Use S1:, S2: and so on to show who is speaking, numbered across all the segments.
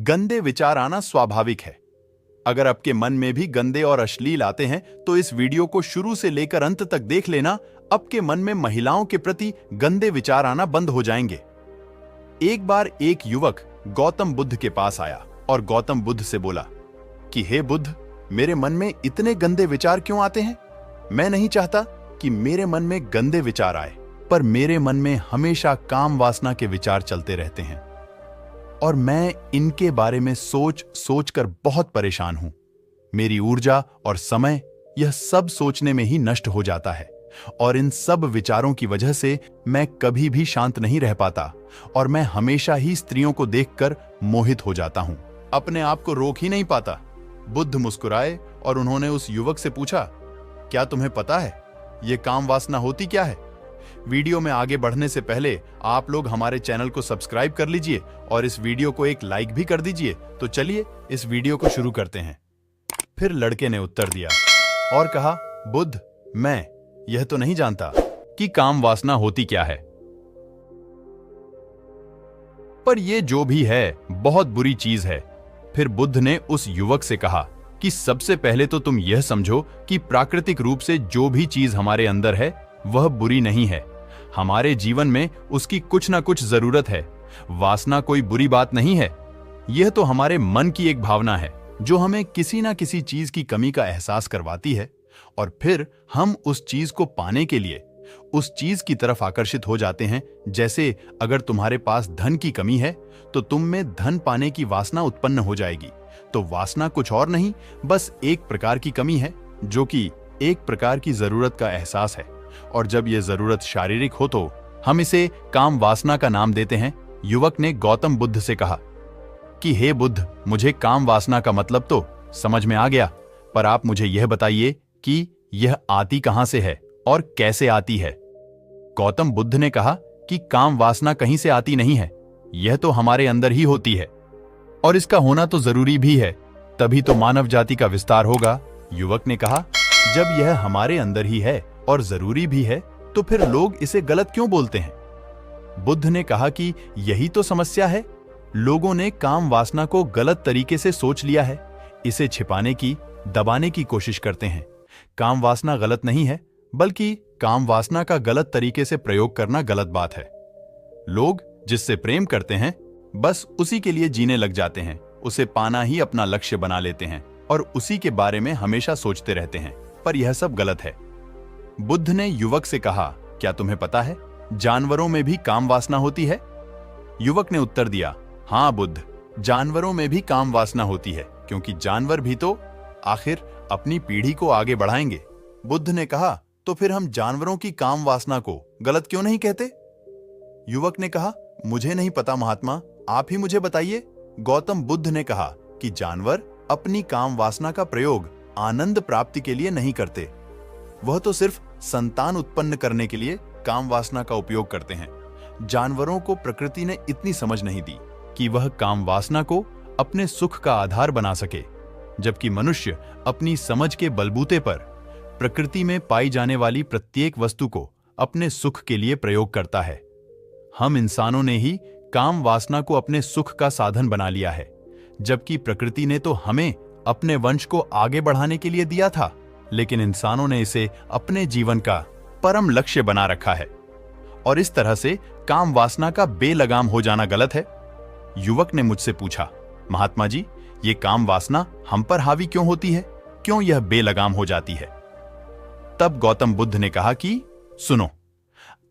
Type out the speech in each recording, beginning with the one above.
S1: गंदे विचार आना स्वाभाविक है। अगर आपके मन में भी गंदे और अश्लील आते हैं तो इस वीडियो को शुरू से लेकर अंत तक देख लेना। आपके मन में महिलाओं के प्रति गंदे विचार आना बंद हो जाएंगे। एक बार एक युवक गौतम बुद्ध के पास आया और गौतम बुद्ध से बोला कि हे बुद्ध, मेरे मन में इतने गंदे विचार क्यों आते हैं? मैं नहीं चाहता कि मेरे मन में गंदे विचार आए, पर मेरे मन में हमेशा काम वासना के विचार चलते रहते हैं और मैं इनके बारे में सोच सोच कर बहुत परेशान हूं। मेरी ऊर्जा और समय यह सब सोचने में ही नष्ट हो जाता है और इन सब विचारों की वजह से मैं कभी भी शांत नहीं रह पाता और मैं हमेशा ही स्त्रियों को देखकर मोहित हो जाता हूं, अपने आप को रोक ही नहीं पाता। बुद्ध मुस्कुराए और उन्होंने उस युवक से पूछा, क्या तुम्हें पता है ये काम वासना होती क्या है? वीडियो में आगे बढ़ने से पहले आप लोग हमारे चैनल को सब्सक्राइब कर लीजिए और इस वीडियो को एक लाइक भी कर दीजिए। तो चलिए इस वीडियो को शुरू करते हैं। फिर लड़के ने उत्तर दिया और कहा, बुद्ध, मैं यह तो नहीं जानता कि काम वासना होती क्या है, पर यह जो भी है बहुत बुरी चीज है। फिर बुद्ध ने उस युवक से कहा कि सबसे पहले तो तुम यह समझो कि प्राकृतिक रूप से जो भी चीज हमारे अंदर है वह बुरी नहीं है। हमारे जीवन में उसकी कुछ ना कुछ जरूरत है। वासना कोई बुरी बात नहीं है। यह तो हमारे मन की एक भावना है जो हमें किसी ना किसी चीज की कमी का एहसास करवाती है और फिर हम उस चीज को पाने के लिए उस चीज की तरफ आकर्षित हो जाते हैं। जैसे अगर तुम्हारे पास धन की कमी है तो तुम में धन पाने की वासना उत्पन्न हो जाएगी। तो वासना कुछ और नहीं, बस एक प्रकार की कमी है जो कि एक प्रकार की जरूरत का एहसास है और जब यह जरूरत शारीरिक हो तो हम इसे काम वासना का नाम देते हैं। युवक ने गौतम बुद्ध से कहा कि हे बुद्ध, मुझे काम वासना का मतलब तो समझ में आ गया, पर आप मुझे यह बताइए कि यह आती कहां से है और कैसे आती है? गौतम बुद्ध ने कहा कि काम वासना कहीं से आती नहीं है, यह तो हमारे अंदर ही होती है और इसका होना तो जरूरी भी है, तभी तो मानव जाति का विस्तार होगा। युवक ने कहा, जब यह हमारे अंदर ही है और जरूरी भी है तो फिर लोग इसे गलत क्यों बोलते हैं? बुद्ध ने कहा कि यही तो समस्या है। लोगों ने काम वासना को गलत तरीके से सोच लिया है, इसे छिपाने की, दबाने की कोशिश करते हैं। काम वासना गलत नहीं है, बल्कि काम वासना का गलत तरीके से प्रयोग करना गलत बात है। लोग जिससे प्रेम करते हैं बस उसी के लिए जीने लग जाते हैं, उसे पाना ही अपना लक्ष्य बना लेते हैं और उसी के बारे में हमेशा सोचते रहते हैं, पर यह सब गलत है। बुद्ध ने युवक से कहा, क्या तुम्हें पता है जानवरों में भी काम वासना होती है? युवक ने उत्तर दिया, हाँ बुद्ध, जानवरों में भी काम वासना होती है, क्योंकि जानवर भी तो आखिर अपनी पीढ़ी को आगे बढ़ाएंगे। बुद्ध ने कहा, तो फिर हम जानवरों की काम वासना को गलत क्यों नहीं कहते? युवक ने कहा, मुझे नहीं पता महात्मा, आप ही मुझे बताइए। गौतम बुद्ध ने कहा कि जानवर अपनी काम वासना का प्रयोग आनंद प्राप्ति के लिए नहीं करते, वह तो सिर्फ संतान उत्पन्न करने के लिए काम वासना का उपयोग करते हैं। जानवरों को प्रकृति ने इतनी समझ नहीं दी कि वह काम वासना को अपने सुख का आधार बना सके, जबकि मनुष्य अपनी समझ के बलबूते पर प्रकृति में पाई जाने वाली प्रत्येक वस्तु को अपने सुख के लिए प्रयोग करता है। हम इंसानों ने ही काम वासना को अपने सुख का साधन बना लिया है, जबकि प्रकृति ने तो हमें अपने वंश को आगे बढ़ाने के लिए दिया था, लेकिन इंसानों ने इसे अपने जीवन का परम लक्ष्य बना रखा है और इस तरह से काम वासना का बेलगाम हो जाना गलत है। युवक ने मुझसे पूछा, महात्मा जी, ये काम वासना हम पर हावी क्यों होती है? क्यों यह बेलगाम हो जाती है? तब गौतम बुद्ध ने कहा कि सुनो,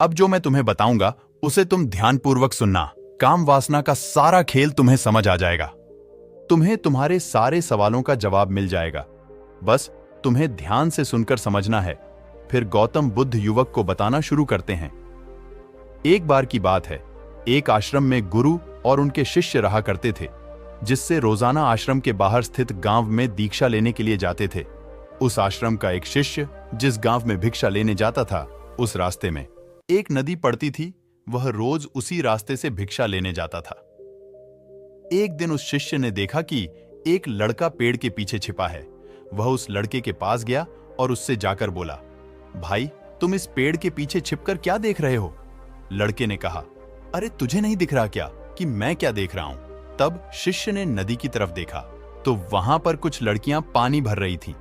S1: अब जो मैं तुम्हें बताऊंगा उसे तुम ध्यानपूर्वक सुनना। काम वासना का सारा खेल तुम्हें समझ आ जाएगा। तुम्हें तुम्हारे सारे सवालों का जवाब मिल जाएगा, बस तुम्हें ध्यान से सुनकर समझना है। फिर गौतम बुद्ध युवक को बताना शुरू करते हैं। एक बार की बात है, एक आश्रम में गुरु और उनके शिष्य रहा करते थे, जिससे रोजाना आश्रम के बाहर स्थित गांव में दीक्षा लेने के लिए जाते थे। उस आश्रम का एक शिष्य जिस गांव में भिक्षा लेने जाता था, उस रास्ते में एक नदी पड़ती थी। वह रोज उसी रास्ते से भिक्षा लेने जाता था। एक दिन उस शिष्य ने देखा कि एक लड़का पेड़ के पीछे छिपा है। वह उस लड़के के पास गया और उससे जाकर बोला, भाई, तुम इस पेड़ के पीछे छिपकर क्या देख रहे हो? लड़के ने कहा, अरे तुझे नहीं दिख रहा क्या कि मैं क्या देख रहा हूं? तब शिष्य ने नदी की तरफ देखा तो वहां पर कुछ लड़कियां पानी भर रही थीं।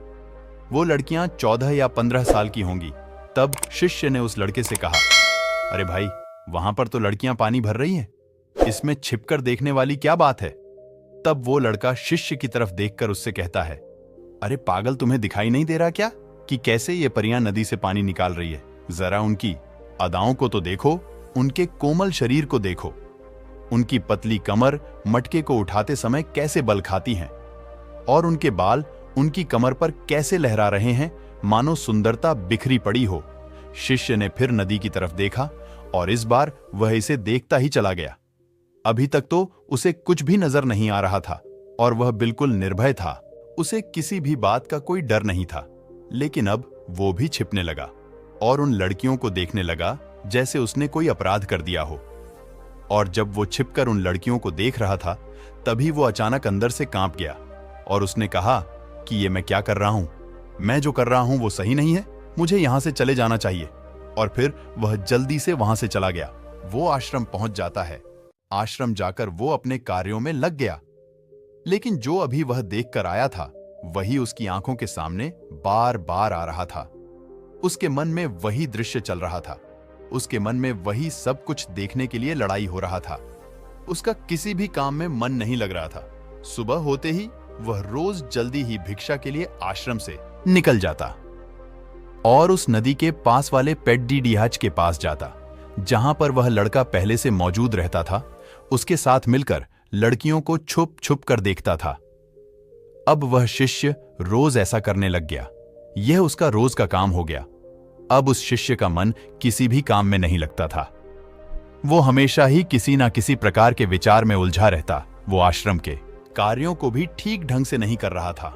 S1: वो लड़कियां 14 या 15 साल की होंगी। तब शिष्य ने उस लड़के से कहा, अरे भाई, वहां पर तो लड़कियां पानी भर रही हैं, इसमें छिपकर देखने वाली क्या बात है? तब वो लड़का शिष्य की तरफ देखकर उससे कहता है, अरे पागल, तुम्हें दिखाई नहीं दे रहा क्या कि कैसे ये परियां नदी से पानी निकाल रही है? जरा उनकी अदाओं को तो देखो, उनके कोमल शरीर को देखो, उनकी पतली कमर मटके को उठाते समय कैसे बल खाती हैं, और उनके बाल उनकी कमर पर कैसे लहरा रहे हैं, मानो सुंदरता बिखरी पड़ी हो। शिष्य ने फिर नदी की तरफ देखा और इस बार वह इसे देखता ही चला गया। अभी तक तो उसे कुछ भी नजर नहीं आ रहा था और वह बिल्कुल निर्भय था। उसे किसी भी बात का कोई डर नहीं था। लेकिन अब वो भी छिपने लगा और उन लड़कियों को देखने लगा जैसे उसने कोई अपराध कर दिया हो। और जब वो छिपकर उन लड़कियों को देख रहा था, तभी वो अचानक अंदर से कांप गया और उसने कहा कि ये मैं क्या कर रहा हूं? मैं जो कर रहा हूं वो सही नहीं है, मुझे यहां से चले जाना चाहिए। और फिर वह जल्दी से वहां से चला गया। वो आश्रम पहुंच जाता है। आश्रम जाकर वो अपने कार्यों में लग गया। लेकिन जो अभी वह देखकर आया था, वही उसकी आंखों के सामने बार बार आ रहा था। उसके मन में वही दृश्य चल रहा था। उसके मन में वही सब कुछ देखने के लिए लड़ाई हो रहा था। उसका किसी भी काम में मन नहीं लग रहा था। सुबह होते ही वह रोज जल्दी ही भिक्षा के लिए आश्रम से निकल जाता और उस नदी के पास वाले पेड्डी डिहाच के पास जाता, जहां पर वह लड़का पहले से मौजूद रहता था। उसके साथ मिलकर लड़कियों को छुप छुप कर देखता था। अब वह शिष्य रोज ऐसा करने लग गया। यह उसका रोज का काम हो गया। अब उस शिष्य का मन किसी भी काम में नहीं लगता था। वो हमेशा ही किसी ना किसी प्रकार के विचार में उलझा रहता। वो आश्रम के कार्यों को भी ठीक ढंग से नहीं कर रहा था।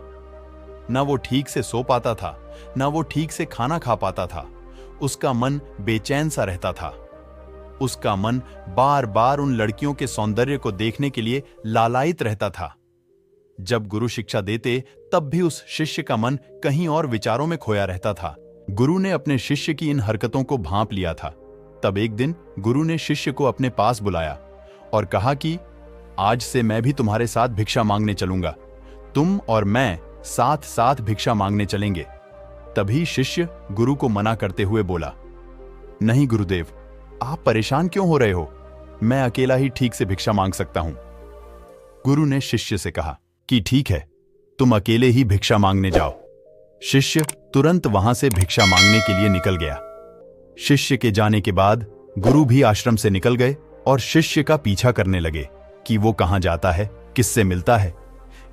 S1: ना वो ठीक से सो पाता था, ना वो ठीक से खाना खा पाता था। उसका मन बेचैन सा रहता था। उसका मन बार बार उन लड़कियों के सौंदर्य को देखने के लिए लालायित रहता था। जब गुरु शिक्षा देते, तब भी उस शिष्य का मन कहीं और विचारों में खोया रहता था। गुरु ने अपने शिष्य की इन हरकतों को भांप लिया था। तब एक दिन गुरु ने शिष्य को अपने पास बुलाया और कहा कि आज से मैं भी तुम्हारे साथ भिक्षा मांगने चलूंगा। तुम और मैं साथ साथ भिक्षा मांगने चलेंगे। तभी शिष्य गुरु को मना करते हुए बोला, नहीं गुरुदेव, आप परेशान क्यों हो रहे हो? मैं अकेला ही ठीक से भिक्षा मांग सकता हूं। गुरु ने शिष्य से कहा कि ठीक है, तुम अकेले ही भिक्षा मांगने जाओ। शिष्य तुरंत वहां से भिक्षा मांगने के लिए निकल गया। शिष्य के जाने के बाद गुरु भी आश्रम से निकल गए और शिष्य का पीछा करने लगे कि वो कहां जाता है, किससे मिलता है।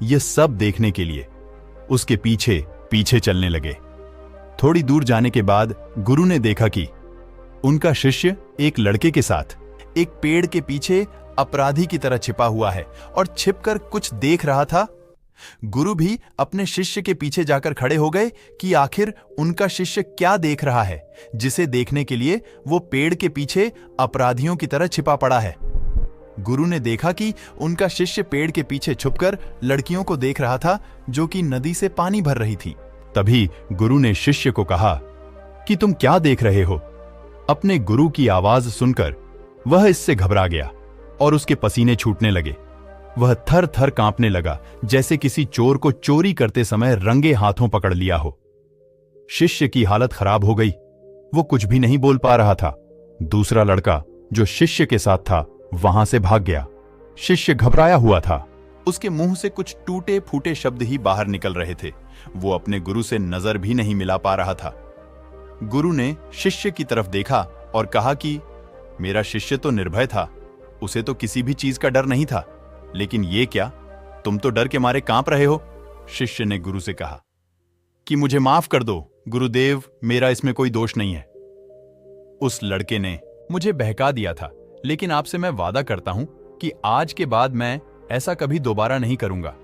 S1: यह सब देखने के लिए उसके पीछे पीछे चलने लगे। थोड़ी दूर जाने के बाद गुरु ने देखा कि उनका शिष्य एक लड़के के साथ एक पेड़ के पीछे अपराधी की तरह छिपा हुआ है और छिपकर कुछ देख रहा था। गुरु भी अपने शिष्य के पीछे जाकर खड़े हो गए कि आखिर उनका शिष्य क्या देख रहा है, जिसे देखने के लिए वो पेड़ के पीछे अपराधियों की तरह छिपा पड़ा है। गुरु ने देखा कि उनका शिष्य पेड़ के पीछे छुपकर लड़कियों को देख रहा था, जो कि नदी से पानी भर रही थी। तभी गुरु ने शिष्य को कहा कि तुम क्या देख रहे हो? अपने गुरु की आवाज सुनकर वह इससे घबरा गया और उसके पसीने छूटने लगे। वह थर थर कांपने लगा, जैसे किसी चोर को चोरी करते समय रंगे हाथों पकड़ लिया हो। शिष्य की हालत खराब हो गई। वो कुछ भी नहीं बोल पा रहा था। दूसरा लड़का जो शिष्य के साथ था वहां से भाग गया। शिष्य घबराया हुआ था। उसके मुंह से कुछ टूटे फूटे शब्द ही बाहर निकल रहे थे। वो अपने गुरु से नजर भी नहीं मिला पा रहा था। गुरु ने शिष्य की तरफ देखा और कहा कि मेरा शिष्य तो निर्भय था, उसे तो किसी भी चीज का डर नहीं था, लेकिन ये क्या, तुम तो डर के मारे कांप रहे हो। शिष्य ने गुरु से कहा कि मुझे माफ कर दो गुरुदेव, मेरा इसमें कोई दोष नहीं है। उस लड़के ने मुझे बहका दिया था, लेकिन आपसे मैं वादा करता हूं कि आज के बाद मैं ऐसा कभी दोबारा नहीं करूंगा।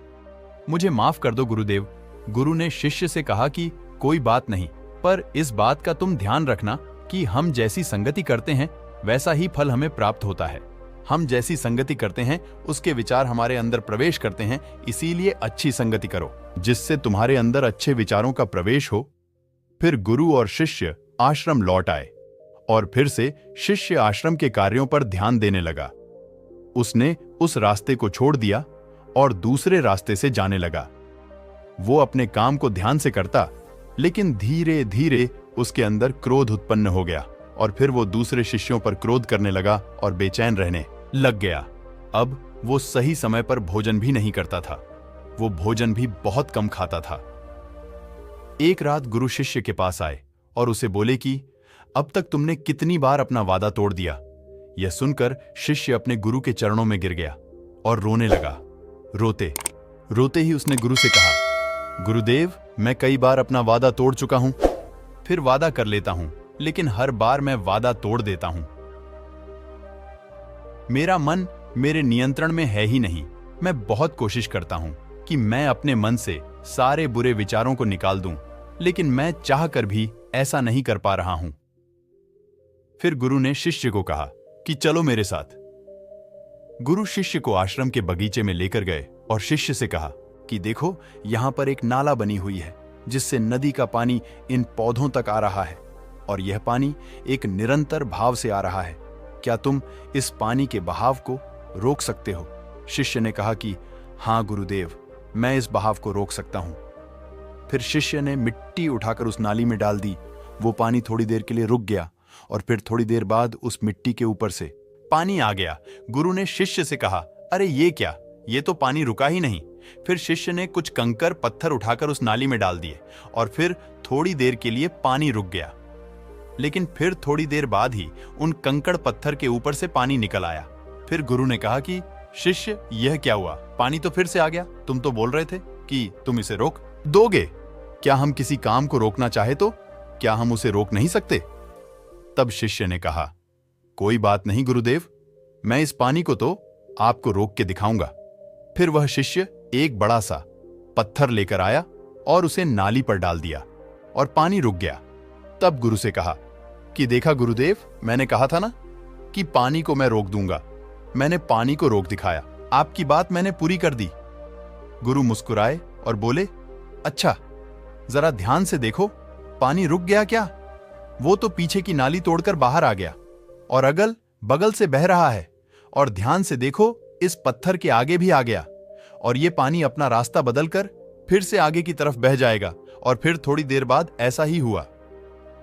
S1: मुझे माफ कर दो गुरुदेव। गुरु ने शिष्य से कहा कि कोई बात नहीं, पर इस बात का तुम ध्यान रखना कि हम जैसी संगति करते हैं वैसा ही फल हमें प्राप्त होता है। हम जैसी संगति करते हैं उसके विचार हमारे अंदर प्रवेश करते हैं, इसीलिए अच्छी संगति करो जिससे तुम्हारे अंदर अच्छे विचारों का प्रवेश हो। फिर गुरु और शिष्य आश्रम लौट आए और फिर से शिष्य आश्रम के कार्यों पर ध्यान देने लगा। उसने उस रास्ते को छोड़ दिया और दूसरे रास्ते से जाने लगा। वो अपने काम को ध्यान से करता, लेकिन धीरे धीरे उसके अंदर क्रोध उत्पन्न हो गया और फिर वो दूसरे शिष्यों पर क्रोध करने लगा और बेचैन रहने लग गया। अब वो सही समय पर भोजन भी नहीं करता था, वो भोजन भी बहुत कम खाता था। एक रात गुरु शिष्य के पास आए और उसे बोले कि अब तक तुमने कितनी बार अपना वादा तोड़ दिया। यह सुनकर शिष्य अपने गुरु के चरणों में गिर गया और रोने लगा। रोते रोते ही उसने गुरु से कहा, गुरुदेव, मैं कई बार अपना वादा तोड़ चुका हूं, फिर वादा कर लेता हूं, लेकिन हर बार मैं वादा तोड़ देता हूं। मेरा मन मेरे नियंत्रण में है ही नहीं। मैं बहुत कोशिश करता हूं कि मैं अपने मन से सारे बुरे विचारों को निकाल दूं, लेकिन मैं चाहकर भी ऐसा नहीं कर पा रहा हूं। फिर गुरु ने शिष्य को कहा कि चलो मेरे साथ। गुरु शिष्य को आश्रम के बगीचे में लेकर गए और शिष्य से कहा कि देखो, यहां पर एक नाला बनी हुई है जिससे नदी का पानी इन पौधों तक आ रहा है और यह पानी एक निरंतर भाव से आ रहा है। क्या तुम इस पानी के बहाव को रोक सकते हो? शिष्य ने कहा कि हाँ गुरुदेव, मैं इस बहाव को रोक सकता हूं। फिर शिष्य ने मिट्टी उठाकर उस नाली में डाल दी। वो पानी थोड़ी देर के लिए रुक गया और फिर थोड़ी देर बाद उस मिट्टी के ऊपर से पानी आ गया। गुरु ने शिष्य से कहा, अरे ये क्या, ये तो पानी रुका ही नहीं। फिर शिष्य ने कुछ कंकर पत्थर उठाकर उस नाली में डाल दिए और फिर थोड़ी देर के लिए पानी रुक गया, लेकिन फिर थोड़ी देर बाद ही उन कंकड़ पत्थर के ऊपर से पानी निकल आया। फिर गुरु ने कहा कि शिष्य, यह क्या हुआ? पानी तो फिर से आ गया। तुम तो बोल रहे थे कि तुम इसे रोक दोगे। क्या हम किसी काम को रोकना चाहे तो क्या हम उसे रोक नहीं सकते? तब शिष्य ने कहा, कोई बात नहीं गुरुदेव, मैं इस पानी को तो आपको रोक के दिखाऊंगा। फिर वह शिष्य एक बड़ा सा पत्थर लेकर आया और उसे नाली पर डाल दिया और पानी रुक गया। तब गुरु से कहा कि देखा गुरुदेव, मैंने कहा था ना कि पानी को मैं रोक दूंगा। मैंने पानी को रोक दिखाया, आपकी बात मैंने पूरी कर दी। गुरु मुस्कुराए और बोले, अच्छा, जरा ध्यान से देखो, पानी रुक गया क्या? वो तो पीछे की नाली तोड़कर बाहर आ गया और अगल बगल से बह रहा है। और ध्यान से देखो, इस पत्थर के आगे भी आ गया और ये पानी अपना रास्ता बदलकर फिर से आगे की तरफ बह जाएगा। और फिर थोड़ी देर बाद ऐसा ही हुआ।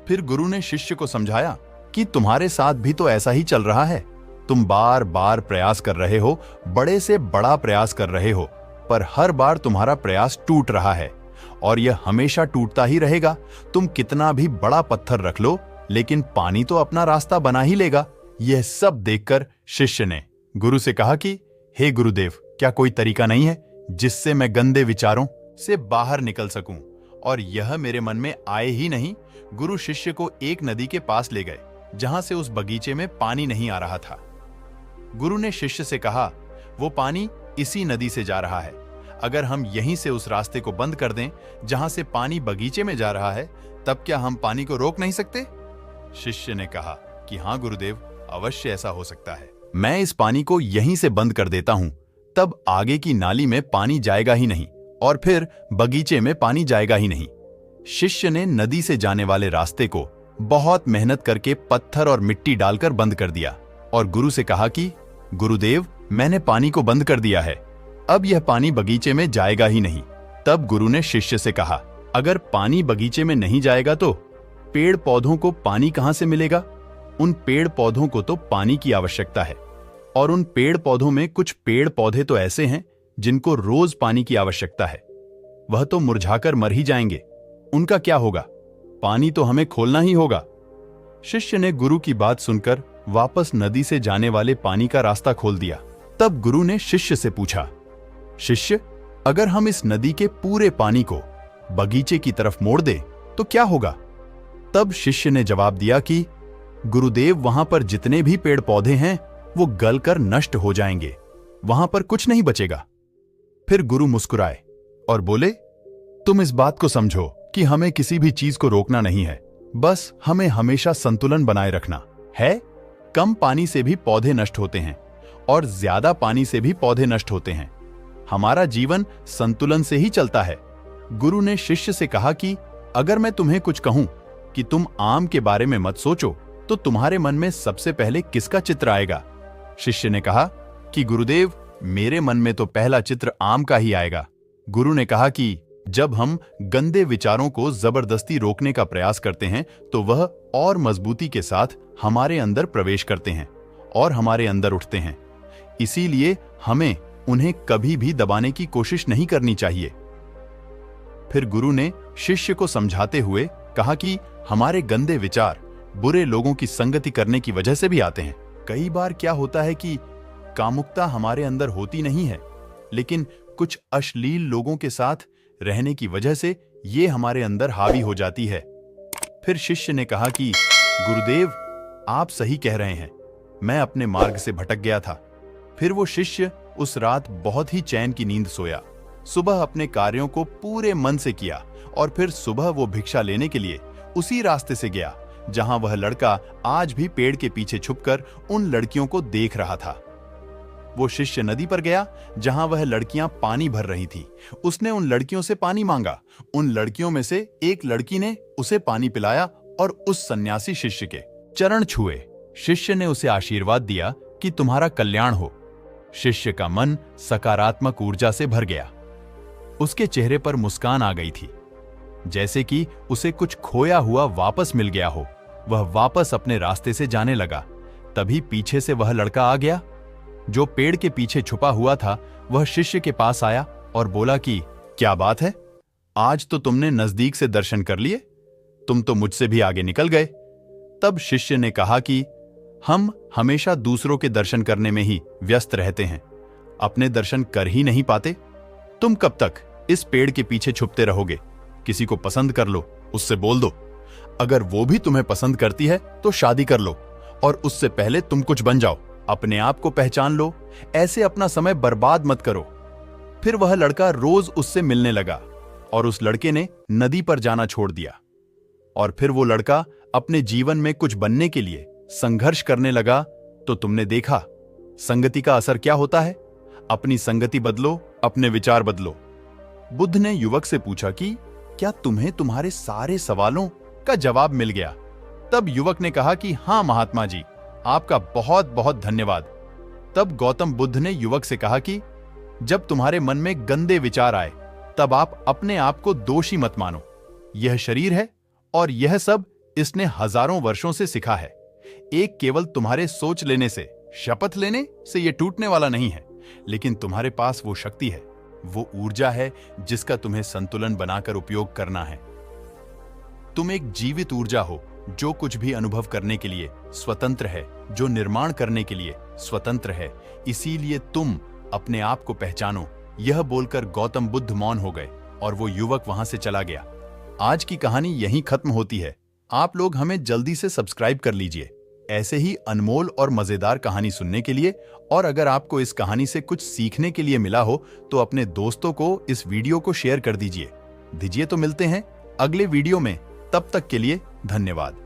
S1: फिर गुरु ने शिष्य को समझाया कि तुम्हारे साथ भी तो ऐसा ही चल रहा है। तुम बार बार प्रयास कर रहे हो, बड़े से बड़ा प्रयास कर रहे हो, पर हर बार तुम्हारा प्रयास टूट रहा है और यह हमेशा टूटता ही रहेगा। तुम कितना भी बड़ा पत्थर रख लो, लेकिन पानी तो अपना रास्ता बना ही लेगा। यह सब देखकर शिष्य ने गुरु से कहा कि हे गुरुदेव, क्या कोई तरीका नहीं है जिससे मैं गंदे विचारों से बाहर निकल सकूं? और यह मेरे मन में आए ही नहीं। गुरु शिष्य को एक नदी के पास ले गए जहां से उस बगीचे में पानी नहीं आ रहा था। गुरु ने शिष्य से कहा, वो पानी इसी नदी से जा रहा है। अगर हम यहीं से उस रास्ते को बंद कर दें जहां से पानी बगीचे में जा रहा है, तब क्या हम पानी को रोक नहीं सकते? शिष्य ने कहा कि हाँ गुरुदेव, अवश्य ऐसा हो सकता है। मैं इस पानी को यहीं से बंद कर देता हूं, तब आगे की नाली में पानी जाएगा ही नहीं और फिर बगीचे में पानी जाएगा ही नहीं। शिष्य ने नदी से जाने वाले रास्ते को बहुत मेहनत करके पत्थर और मिट्टी डालकर बंद कर दिया और गुरु से कहा कि गुरुदेव, मैंने पानी को बंद कर दिया है, अब यह पानी बगीचे में जाएगा ही नहीं। तब गुरु ने शिष्य से कहा, अगर पानी बगीचे में नहीं जाएगा तो पेड़ पौधों को पानी कहां से मिलेगा? उन पेड़ पौधों को तो पानी की आवश्यकता है और उन पेड़ पौधों में कुछ पेड़ पौधे तो ऐसे हैं जिनको रोज पानी की आवश्यकता है। वह तो मुरझाकर मर ही जाएंगे, उनका क्या होगा? पानी तो हमें खोलना ही होगा। शिष्य ने गुरु की बात सुनकर वापस नदी से जाने वाले पानी का रास्ता खोल दिया। तब गुरु ने शिष्य से पूछा, शिष्य, अगर हम इस नदी के पूरे पानी को बगीचे की तरफ मोड़ दें तो क्या होगा? तब शिष्य ने जवाब दिया कि गुरुदेव, वहां पर जितने भी पेड़ पौधे हैं वो गलकर नष्ट हो जाएंगे, वहां पर कुछ नहीं बचेगा। फिर गुरु मुस्कुराए और बोले, तुम इस बात को समझो कि हमें किसी भी चीज को रोकना नहीं है, बस हमें हमेशा संतुलन बनाए रखना है। कम पानी से भी पौधे नष्ट होते हैं और ज्यादा पानी से भी पौधे नष्ट होते हैं। हमारा जीवन संतुलन से ही चलता है। गुरु ने शिष्य से कहा कि अगर मैं तुम्हें कुछ कहूं कि तुम आम के बारे में मत सोचो, तो तुम्हारे मन में सबसे पहले किसका चित्र आएगा? शिष्य ने कहा, कि गुरुदेव, मेरे मन में तो पहला चित्र आम का ही आएगा। गुरु ने कहा कि जब हम गंदे विचारों को जबरदस्ती रोकने का प्रयास करते हैं तो वह और मजबूती के साथ हमारे अंदर प्रवेश करते हैं और हमारे अंदर उठते हैं। इसीलिए हमें उन्हें कभी भी दबाने की कोशिश नहीं करनी चाहिए। फिर गुरु ने शिष्य को समझाते हुए कहा कि हमारे गंदे विचार बुरे लोगों की संगति करने की वजह से भी आते हैं। कई बार क्या होता है कि कामुकता हमारे अंदर होती नहीं है, लेकिन कुछ अश्लील लोगों के साथ रहने की वजह से ये हमारे अंदर हावी हो जाती है। फिर शिष्य ने कहा कि गुरुदेव, आप सही कह रहे हैं, मैं अपने मार्ग से भटक गया था। फिर वो शिष्य उस रात बहुत ही चैन की नींद सोया। सुबह अपने कार्यों को पूरे मन से किया और फिर सुबह वो भिक्षा लेने के लिए उसी रास्ते से गया जहां वह लड़का आज भी पेड़ के पीछे छुपकर उन लड़कियों को देख रहा था। वो शिष्य नदी पर गया जहां वह लड़कियां पानी भर रही थी। उसने उन लड़कियों से पानी मांगा। उन लड़कियों में से एक लड़की ने उसे पानी पिलाया और उस सन्यासी शिष्य के चरण छुए। शिष्य ने उसे आशीर्वाद दिया कि तुम्हारा कल्याण हो। शिष्य का मन सकारात्मक ऊर्जा से भर गया। उसके चेहरे पर मुस्कान आ गई थी, जैसे कि उसे कुछ खोया हुआ वापस मिल गया हो। वह वापस अपने रास्ते से जाने लगा। तभी पीछे से वह लड़का आ गया जो पेड़ के पीछे छुपा हुआ था। वह शिष्य के पास आया और बोला कि क्या बात है, आज तो तुमने नजदीक से दर्शन कर लिए, तुम तो मुझसे भी आगे निकल गए। तब शिष्य ने कहा कि हम हमेशा दूसरों के दर्शन करने में ही व्यस्त रहते हैं, अपने दर्शन कर ही नहीं पाते। तुम कब तक इस पेड़ के पीछे छुपते रहोगे? किसी को पसंद कर लो, उससे बोल दो। अगर वो भी तुम्हें पसंद करती है तो शादी कर लो और उससे पहले तुम कुछ बन जाओ। अपने आप को पहचान लो, ऐसे अपना समय बर्बाद मत करो। फिर वह लड़का रोज उससे मिलने लगा और उस लड़के ने नदी पर जाना छोड़ दिया। और फिर वो लड़का अपने जीवन में कुछ बनने के लिए संघर्ष करने लगा। तो तुमने देखा संगति का असर क्या होता है। अपनी संगति बदलो, अपने विचार बदलो। बुद्ध ने युवक से पूछा कि क्या तुम्हें तुम्हारे सारे सवालों का जवाब मिल गया? तब युवक ने कहा कि हाँ महात्मा जी, आपका बहुत बहुत धन्यवाद। तब गौतम बुद्ध ने युवक से कहा कि जब तुम्हारे मन में गंदे विचार आए तब आप अपने आप को दोषी मत मानो। यह शरीर है और यह सब इसने हजारों वर्षों से सिखा है। एक केवल तुम्हारे सोच लेने से, शपथ लेने से यह टूटने वाला नहीं है, लेकिन तुम्हारे पास वो शक्ति है, वो ऊर्जा है जिसका तुम्हें संतुलन बनाकर उपयोग करना है। तुम एक जीवित ऊर्जा हो जो कुछ भी अनुभव करने के लिए स्वतंत्र है, जो निर्माण करने के लिए स्वतंत्र है। इसीलिए तुम अपने आप को पहचानो। यह बोलकर गौतम बुद्ध मौन हो गए और वो युवक वहां से चला गया। आज की कहानी यहीं खत्म होती है। आप लोग हमें जल्दी से सब्सक्राइब कर लीजिए ऐसे ही अनमोल और मजेदार कहानी सुनने के लिए। और अगर आपको इस कहानी से कुछ सीखने के लिए मिला हो तो अपने दोस्तों को इस वीडियो को शेयर कर दीजिए। तो मिलते हैं अगले वीडियो में, तब तक के लिए धन्यवाद।